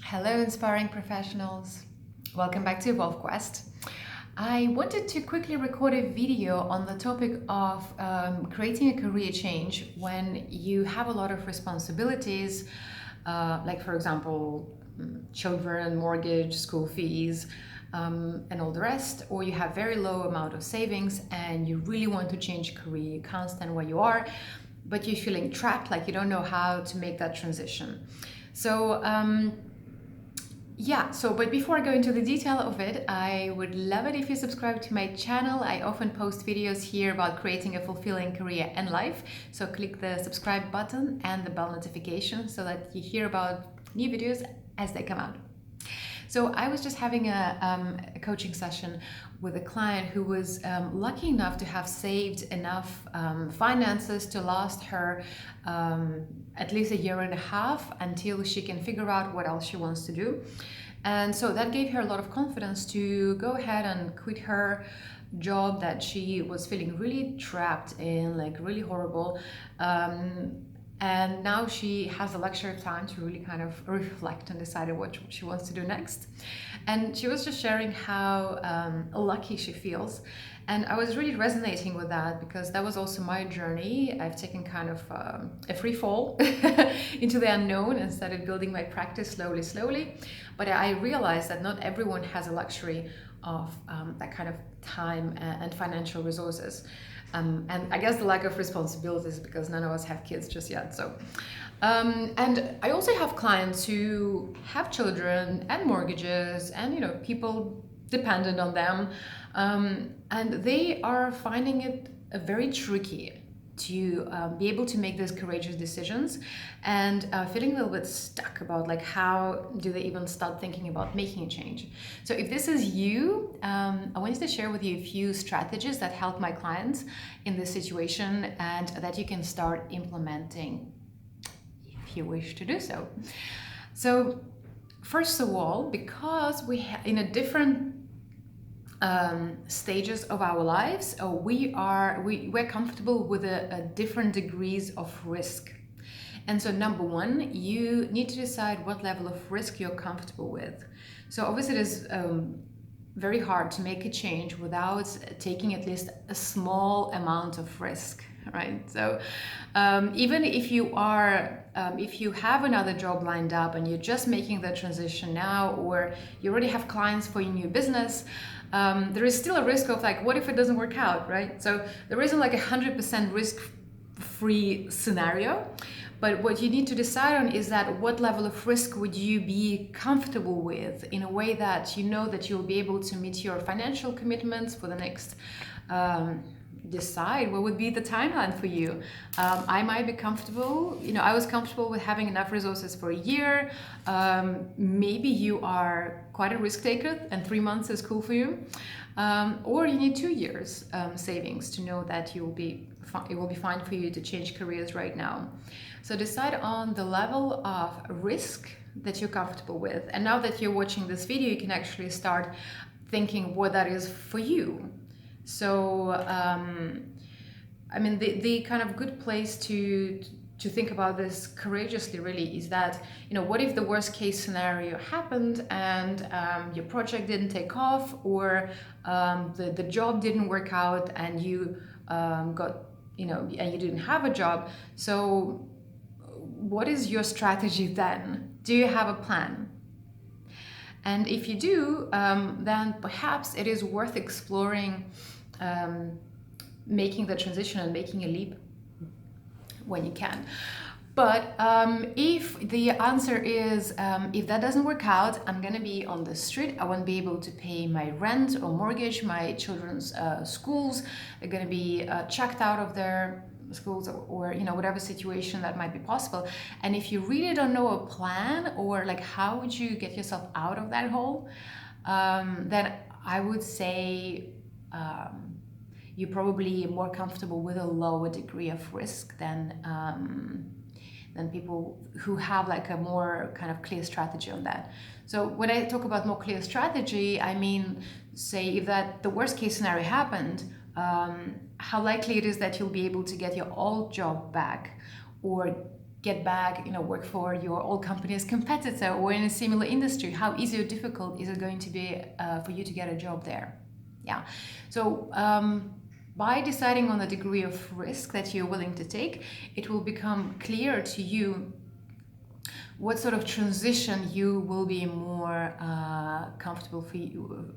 Hello, inspiring professionals. Welcome back to Evolve Quest. I wanted to quickly record a video on the topic of creating a career change when you have a lot of responsibilities, like, for example, children, mortgage, school fees, and all the rest, or you have very low amount of savings and you really want to change career, you can't stand where you are, but you're feeling trapped, like you don't know how to make that transition. But before I go into the detail of it, I would love it if you subscribe to my channel. I often post videos here about creating a fulfilling career and life. So click the subscribe button and the bell notification so that you hear about new videos as they come out. So I was just having a coaching session with a client who was lucky enough to have saved enough finances to last her at least a year and a half until she can figure out what else she wants to do. And so that gave her a lot of confidence to go ahead and quit her job that she was feeling really trapped in, like really horrible. And now she has the luxury of time to really kind of reflect and decide what she wants to do next. And she was just sharing how lucky she feels. And I was really resonating with that because that was also my journey. I've taken kind of a free fall into the unknown and started building my practice slowly. But I realized that not everyone has a luxury of that kind of time and financial resources. And I guess the lack of responsibilities because none of us have kids just yet. And I also have clients who have children and mortgages and people dependent on them, and they are finding it very tricky to be able to make those courageous decisions and feeling a little bit stuck about like how do they even start thinking about making a change. So if this is you, I wanted to share with you a few strategies that help my clients in this situation and that you can start implementing if you wish to do so. So first of all, because in a different stages of our lives, we're comfortable with a different degrees of risk. And so number one, you need to decide what level of risk you're comfortable with. So obviously it is very hard to make a change without taking at least a small amount of risk, right? So even if you have another job lined up and you're just making the transition now, or you already have clients for your new business, there is still a risk of like, what if it doesn't work out, right? So there isn't like 100% risk-free scenario, but what you need to decide on is that what level of risk would you be comfortable with in a way that you know that you'll be able to meet your financial commitments for the next decide what would be the timeline for you. I might be comfortable, I was comfortable with having enough resources for a year. Maybe you are quite a risk taker and 3 months is cool for you. Or you need 2 years savings to know that it will be fine for you to change careers right now. So decide on the level of risk that you're comfortable with. And now that you're watching this video, you can actually start thinking what that is for you. So, the kind of good place to think about this courageously really is that, what if the worst case scenario happened and your project didn't take off, or the job didn't work out and you and you didn't have a job. So what is your strategy then? Do you have a plan? And if you do, then perhaps it is worth exploring making the transition and making a leap when you can. But if the answer is, if that doesn't work out, I'm going to be on the street. I won't be able to pay my rent or mortgage, my children's schools. They're going to be chucked out of their schools or whatever situation that might be possible. And if you really don't know a plan or like how would you get yourself out of that hole, then I would say you're probably more comfortable with a lower degree of risk than people who have like a more kind of clear strategy on that. So when I talk about more clear strategy, I mean, say if that the worst case scenario happened, how likely it is that you'll be able to get your old job back, or get back, work for your old company's competitor or in a similar industry? How easy or difficult is it going to be for you to get a job there? Yeah. So by deciding on the degree of risk that you're willing to take, it will become clear to you what sort of transition you will be more comfortable for you.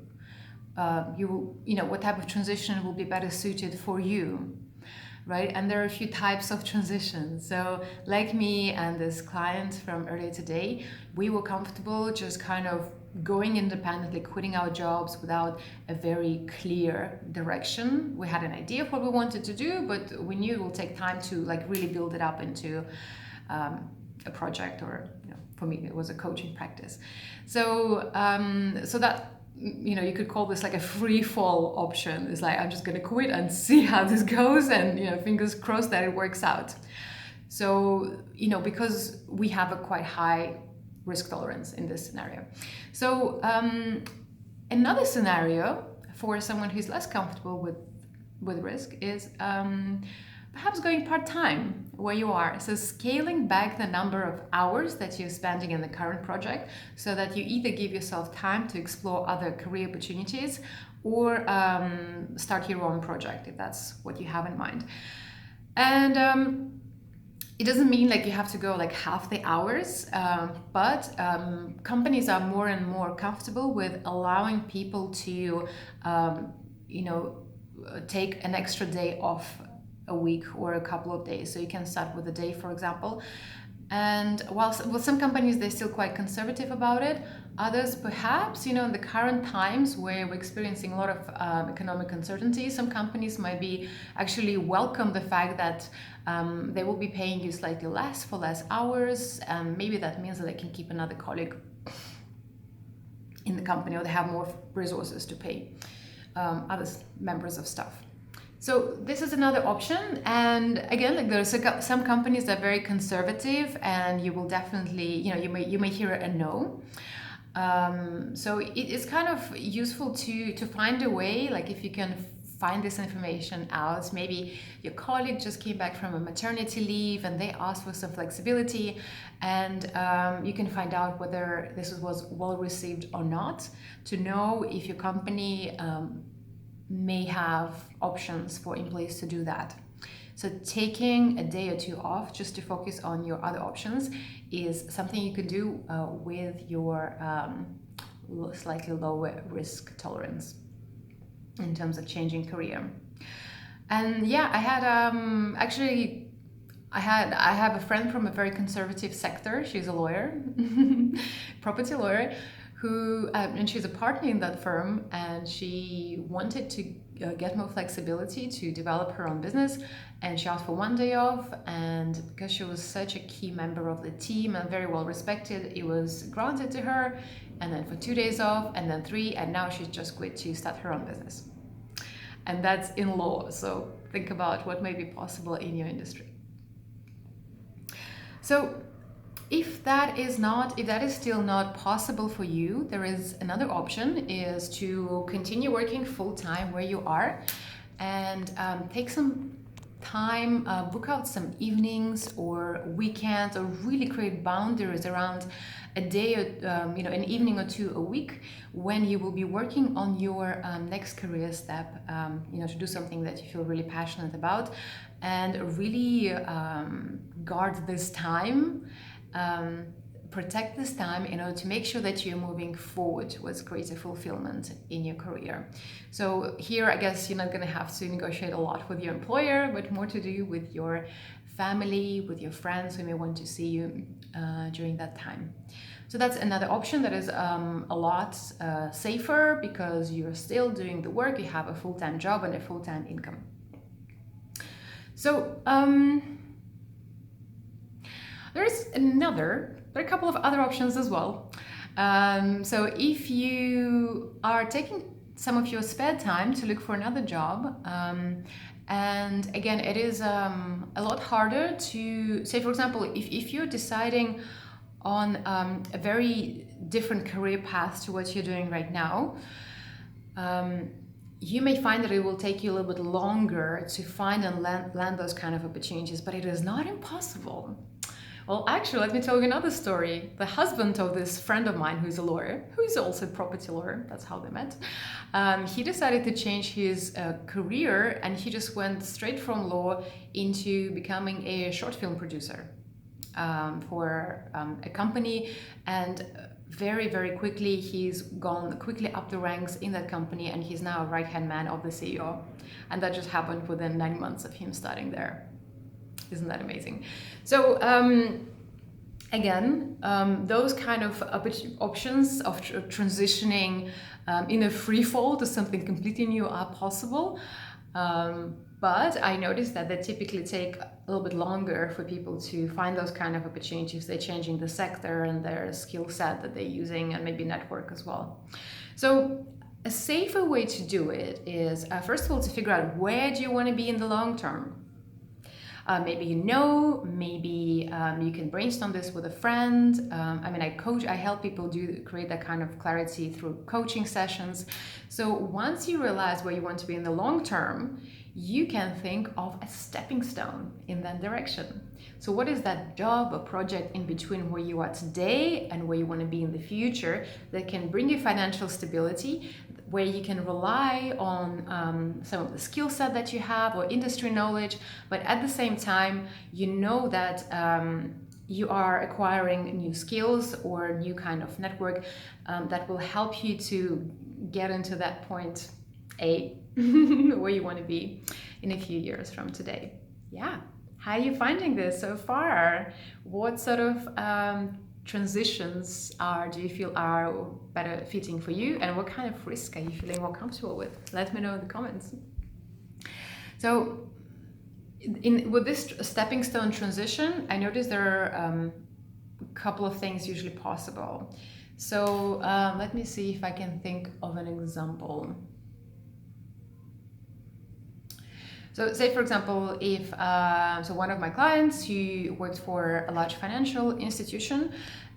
What type of transition will be better suited for you, right? And there are a few types of transitions. So like me and this client from earlier today, we were comfortable just kind of going independently, quitting our jobs without a very clear direction. We had an idea of what we wanted to do, but we knew it will take time to really build it up into a project, or for me it was a coaching practice. So that you could call this like a free fall option. It's like, I'm just going to quit and see how this goes, and fingers crossed that it works out. So because we have a quite high risk tolerance in this scenario. So another scenario for someone who's less comfortable with risk is perhaps going part-time where you are. So scaling back the number of hours that you're spending in the current project, so that you either give yourself time to explore other career opportunities or start your own project, if that's what you have in mind. And it doesn't mean you have to go half the hours, but companies are more and more comfortable with allowing people to take an extra day off a week or a couple of days. So you can start with a day, for example. And while some companies, they're still quite conservative about it, others perhaps, in the current times where we're experiencing a lot of economic uncertainty, some companies might be actually welcome the fact that they will be paying you slightly less for less hours. Maybe that means that they can keep another colleague in the company, or they have more resources to pay other members of staff. So this is another option, and again, there's some companies that are very conservative, and you will definitely, you may hear a no. So it's kind of useful to find a way, if you can find this information out. Maybe your colleague just came back from a maternity leave and they asked for some flexibility, and you can find out whether this was well received or not, to know if your company may have options for employees to do that. So taking a day or two off just to focus on your other options is something you can do with your slightly lower risk tolerance in terms of changing career. And yeah, I have a friend from a very conservative sector. She's a lawyer, property lawyer, and she's a partner in that firm, and she wanted to get more flexibility to develop her own business, and she asked for one day off, and because she was such a key member of the team and very well respected, it was granted to her, and then for 2 days off, and then 3, and now she's just quit to start her own business. And that's in law, so think about what may be possible in your industry. So if that is still not possible for you, there is another option, is to continue working full-time where you are, and take some time, book out some evenings or weekends, or really create boundaries around a day or an evening or 2 a week when you will be working on your next career step, to do something that you feel really passionate about, and really guard this time. Protect this time in order to make sure that you're moving forward towards greater fulfillment in your career. So here, I guess you're not going to have to negotiate a lot with your employer, but more to do with your family, with your friends who may want to see you during that time. So that's another option that is a lot safer, because you're still doing the work, you have a full-time job and a full-time income. So there are a couple of other options as well. So if you are taking some of your spare time to look for another job, and again, it is a lot harder to say, for example, if you're deciding on a very different career path to what you're doing right now, you may find that it will take you a little bit longer to find and land those kind of opportunities, but it is not impossible. Well, actually, let me tell you another story. The husband of this friend of mine who's a lawyer, who is also a property lawyer, that's how they met. He decided to change his career, and he just went straight from law into becoming a short film producer for a company. And very, very quickly, he's gone quickly up the ranks in that company, and he's now a right-hand man of the CEO. And that just happened within 9 months of him starting there. Isn't that amazing? So again, those kind of options of transitioning in a free fall to something completely new are possible. But I noticed that they typically take a little bit longer for people to find those kind of opportunities. They're changing the sector and their skill set that they're using, and maybe network as well. So a safer way to do it is, first of all, to figure out where do you want to be in the long term. Maybe maybe you can brainstorm this with a friend. I help people create that kind of clarity through coaching sessions. So once you realize where you want to be in the long term, you can think of a stepping stone in that direction. So what is that job or project in between where you are today and where you want to be in the future that can bring you financial stability, where you can rely on some of the skill set that you have or industry knowledge, but at the same time, you know that you are acquiring new skills or new kind of network that will help you to get into that point A, where you want to be in a few years from today. Yeah. How are you finding this so far? What sort of transitions do you feel are better fitting for you, and what kind of risk are you feeling more comfortable with? Let me know in the comments. So with this stepping stone transition, I noticed there are a couple of things usually possible. So let me see if I can think of an example. So say, for example, if one of my clients, he worked for a large financial institution,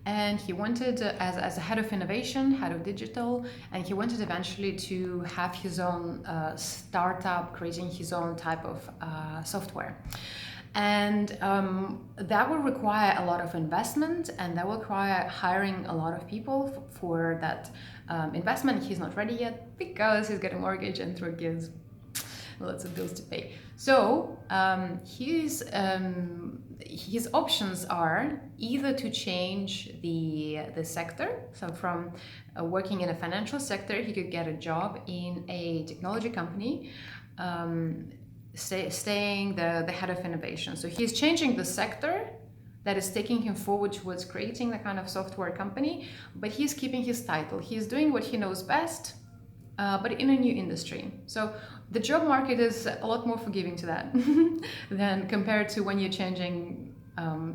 and he wanted, as a head of innovation, head of digital, and he wanted eventually to have his own startup, creating his own type of software. And that will require a lot of investment, and that will require hiring a lot of people for that investment. He's not ready yet because he's got a mortgage and 3 kids. Lots of bills to pay. So his options are either to change the sector. So from working in a financial sector, he could get a job in a technology company, staying the head of innovation. So he's changing the sector that is taking him forward towards creating the kind of software company, but he's keeping his title. He's doing what he knows best, but in a new industry. So the job market is a lot more forgiving to that than compared to when you're changing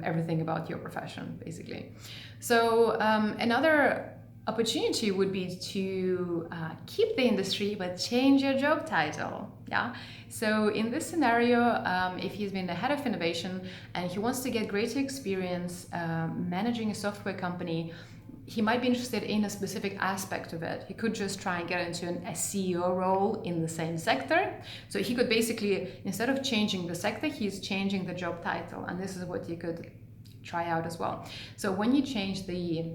everything about your profession, basically. So another opportunity would be to keep the industry but change your job title. Yeah. So in this scenario, if he's been the head of innovation and he wants to get greater experience managing a software company, he might be interested in a specific aspect of it. He could just try and get into a CEO role in the same sector. So he could basically, instead of changing the sector, he's changing the job title. And this is what you could try out as well. So when you change the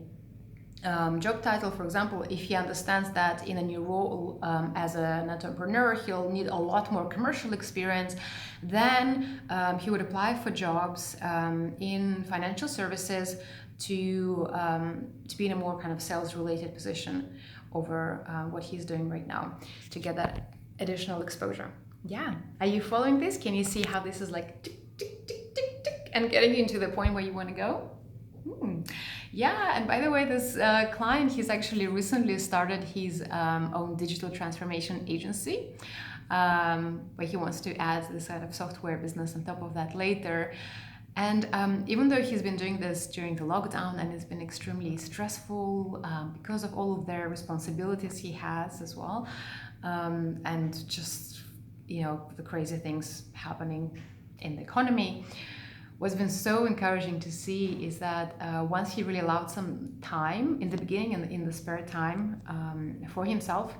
job title, for example, if he understands that in a new role as an entrepreneur, he'll need a lot more commercial experience, then he would apply for jobs in financial services to be in a more kind of sales-related position over what he's doing right now to get that additional exposure. Yeah. Are you following this? Can you see how this is like tick, tick, tick, tick, tick, and getting you to the point where you want to go? Yeah, and by the way, this client, he's actually recently started his own digital transformation agency, where he wants to add this kind of software business on top of that later. And even though he's been doing this during the lockdown and it's been extremely stressful because of all of their responsibilities he has as well, and just, the crazy things happening in the economy, what's been so encouraging to see is that once he really allowed some time in the beginning and in the spare time for himself,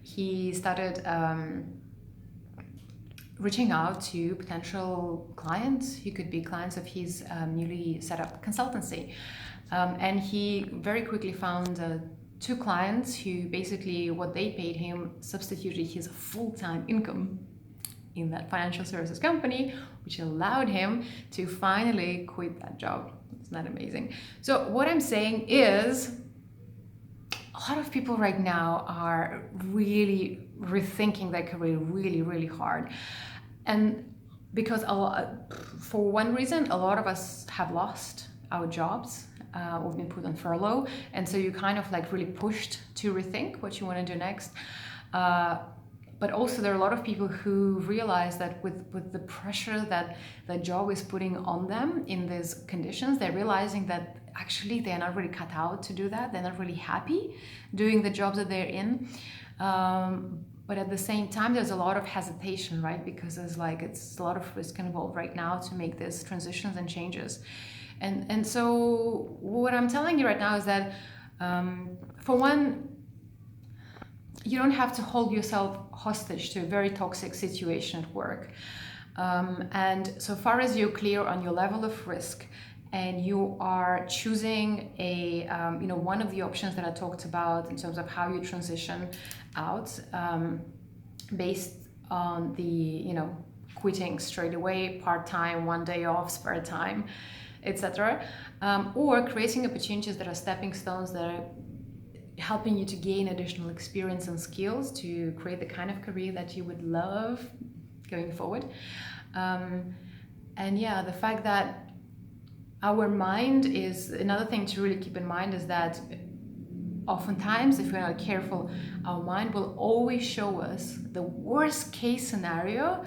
he started reaching out to potential clients who could be clients of his newly set up consultancy. And he very quickly found 2 clients who basically what they paid him substituted his full-time income in that financial services company, which allowed him to finally quit that job. Isn't that amazing? So what I'm saying is, a lot of people right now are really rethinking their career really hard. And because for one reason, a lot of us have lost our jobs. We've been put on furlough. And so you kind of like really pushed to rethink what you want to do next. But also there are a lot of people who realize that with the pressure that the job is putting on them in these conditions, they're realizing that actually they're not really cut out to do that. They're not really happy doing the jobs that they're in. But at the same time, there's a lot of hesitation, right? Because it's a lot of risk involved right now to make these transitions and changes. And so what I'm telling you right now is that, for one, you don't have to hold yourself hostage to a very toxic situation at work. And so far as you're clear on your level of risk and you are choosing one of the options that I talked about in terms of how you transition out, based on the, quitting straight away, part-time, 1 day off, spare time, etc., or creating opportunities that are stepping stones that are helping you to gain additional experience and skills to create the kind of career that you would love going forward. And yeah, the fact that our mind is another thing to really keep in mind is that oftentimes, if we're not careful, our mind will always show us the worst case scenario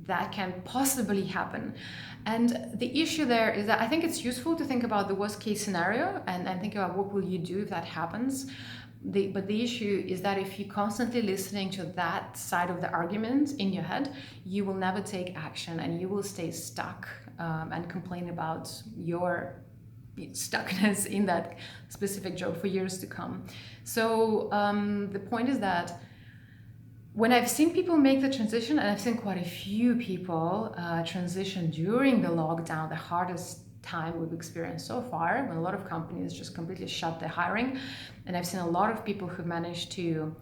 that can possibly happen. And the issue there is that I think it's useful to think about the worst case scenario and think about what will you do if that happens. But the issue is that if you're constantly listening to that side of the argument in your head, you will never take action and you will stay stuck and complain about your stuckness in that specific job for years to come. So the point is that when I've seen people make the transition, and I've seen quite a few people transition during the lockdown, the hardest time we've experienced so far, when a lot of companies just completely shut their hiring, and I've seen a lot of people who managed to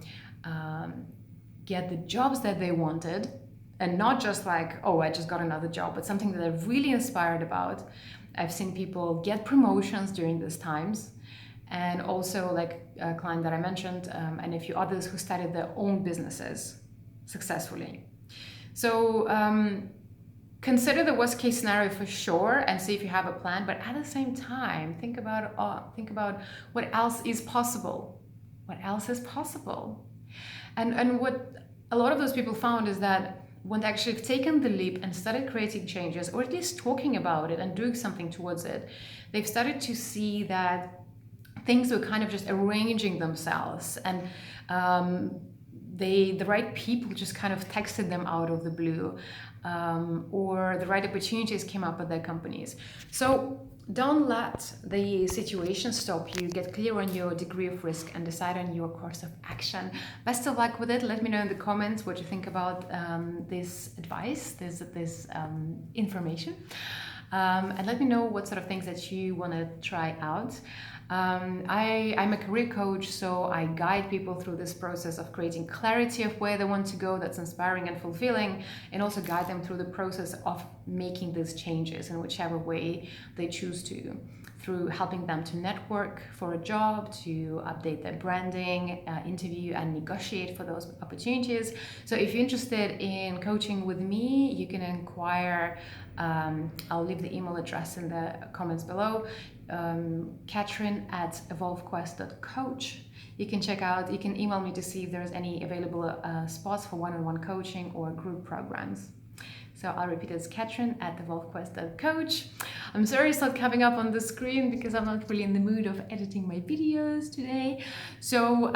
get the jobs that they wanted, and not just like, oh, I just got another job, but something that they're really inspired about. I've seen people get promotions during these times, and also like a client that I mentioned, and a few others who started their own businesses successfully. So consider the worst case scenario for sure and see if you have a plan, but at the same time, think about what else is possible. What else is possible? And what a lot of those people found is that when they actually have taken the leap and started creating changes, or at least talking about it and doing something towards it, they've started to see that things were kind of just arranging themselves, and the right people just kind of texted them out of the blue, or the right opportunities came up at their companies. So don't let the situation stop you. Get clear on your degree of risk and decide on your course of action. Best of luck with it. Let me know in the comments what you think about this advice, this information. And let me know what sort of things that you want to try out. I'm a career coach, so I guide people through this process of creating clarity of where they want to go that's inspiring and fulfilling, and also guide them through the process of making these changes in whichever way they choose to, through helping them to network for a job, to update their branding, interview and negotiate for those opportunities. So if you're interested in coaching with me, you can inquire. I'll leave the email address in the comments below. Catherine@evolvequest.coach. You can email me to see if there's any available spots for one-on-one coaching or group programs. So I'll repeat it, it's Catherine@evolvequest.coach. I'm sorry it's not coming up on the screen because I'm not really in the mood of editing my videos today. So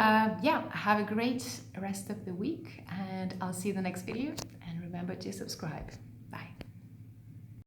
yeah, have a great rest of the week and I'll see you in the next video, and remember to subscribe.